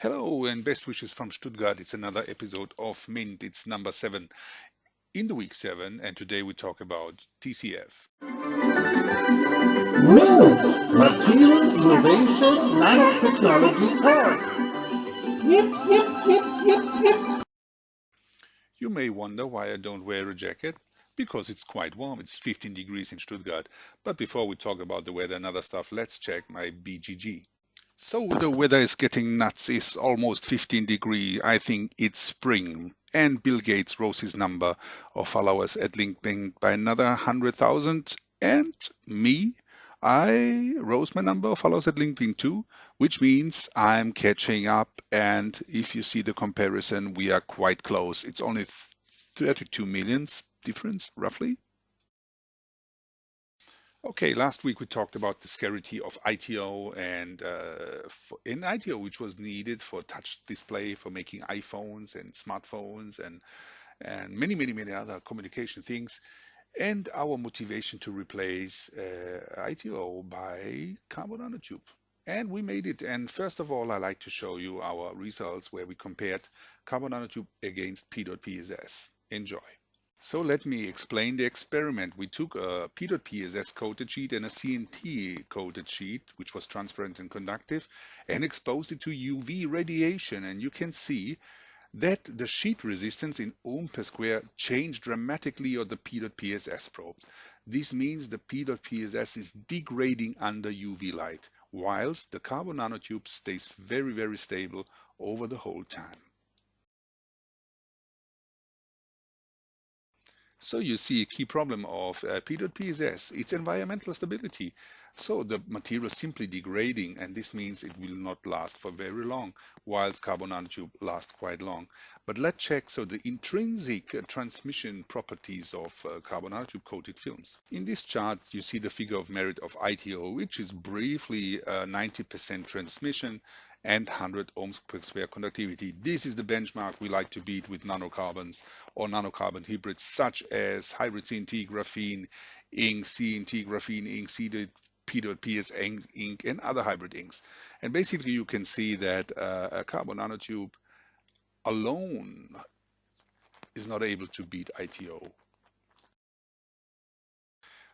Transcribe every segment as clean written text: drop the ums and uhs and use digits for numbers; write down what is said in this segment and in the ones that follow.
Hello and best wishes from Stuttgart. It's another episode of Mint. It's number 7 in the week 7, and today we talk about TCF. Mint, Material Innovation Nanotechnology Park. Yip, yip, yip, yip, yip. You may wonder why I don't wear a jacket. Because it's quite warm. It's 15 degrees in Stuttgart. But before we talk about the weather and other stuff, let's check my BGG. So the weather is getting nuts. It's almost 15 degrees. I think it's spring. And Bill Gates rose his number of followers at LinkedIn by another 100,000. And me, I rose my number of followers at LinkedIn too, which means I'm catching up. And if you see the comparison, we are quite close. It's only 32 millions difference, roughly. Okay, last week we talked about the scarcity of ITO and in ITO, which was needed for touch display for making iPhones and smartphones and many other communication things, and our motivation to replace ITO by carbon nanotube. And we made it. And first of all, I like to show you our results where we compared carbon nanotube against P.PSS. Enjoy. So let me explain the experiment. We took a P.PSS coated sheet and a CNT coated sheet, which was transparent and conductive, and exposed it to UV radiation. And you can see that the sheet resistance in ohm per square changed dramatically on the P.PSS probe. This means the P.PSS is degrading under UV light, whilst the carbon nanotube stays very stable over the whole time. So you see a key problem of P.PSS, its environmental stability. So the material is simply degrading, and this means it will not last for very long, whilst carbon nanotube lasts quite long. But let's check the intrinsic transmission properties of carbon nanotube coated films. In this chart, you see the figure of merit of ITO, which is briefly 90% transmission and 100 ohms per square conductivity. This is the benchmark we like to beat with nanocarbons or nanocarbon hybrids such as hybrid CNT, graphene, ink, CNT, graphene, ink, seeded P.PS ink, and other hybrid inks. And basically you can see that a carbon nanotube alone is not able to beat ITO.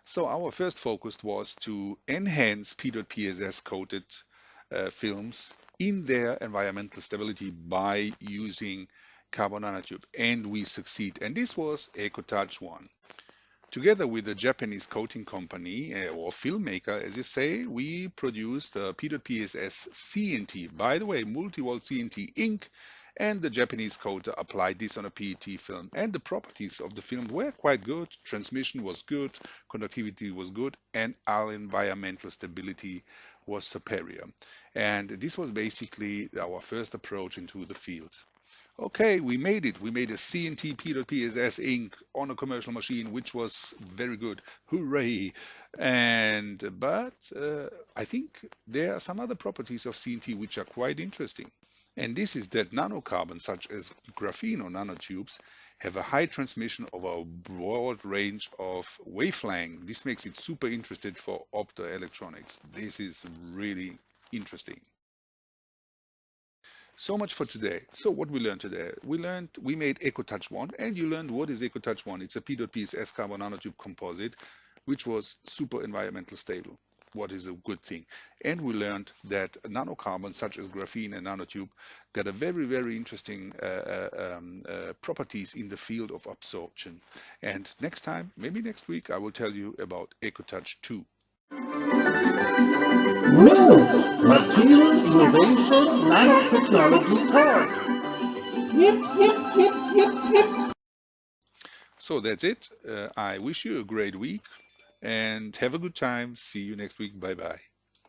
So our first focus was to enhance P.PSS coated films in their environmental stability by using carbon nanotube, and we succeed. And this was ECO Touch 1. Together with a Japanese coating company or filmmaker, as you say, we produced a P.PSS CNT, by the way, multi-wall CNT ink, and the Japanese coater applied this on a PET film. And the properties of the film were quite good. Transmission was good, conductivity was good, and our environmental stability was superior. And this was basically our first approach into the field. Okay, we made it. We made a CNT P.PSS ink on a commercial machine, which was very good. Hooray! But I think there are some other properties of CNT which are quite interesting. And this is that nanocarbons such as graphene or nanotubes have a high transmission over a broad range of wavelength. This makes it super interesting for optoelectronics. This is really interesting. So much for today. So what we learned today? We made ECO Touch 1, and you learned what is ECO Touch 1. It's a P.PSS carbon nanotube composite, which was super environmental stable. What is a good thing. And we learned that nanocarbons such as graphene and nanotube got a very interesting properties in the field of absorption. And next time, maybe next week, I will tell you about ECO Touch 2. Mint, Material Innovation Nanotechnology Park. Yip, yip, yip, yip, yip. So that's it. I wish you a great week and have a good time. See you next week. Bye bye.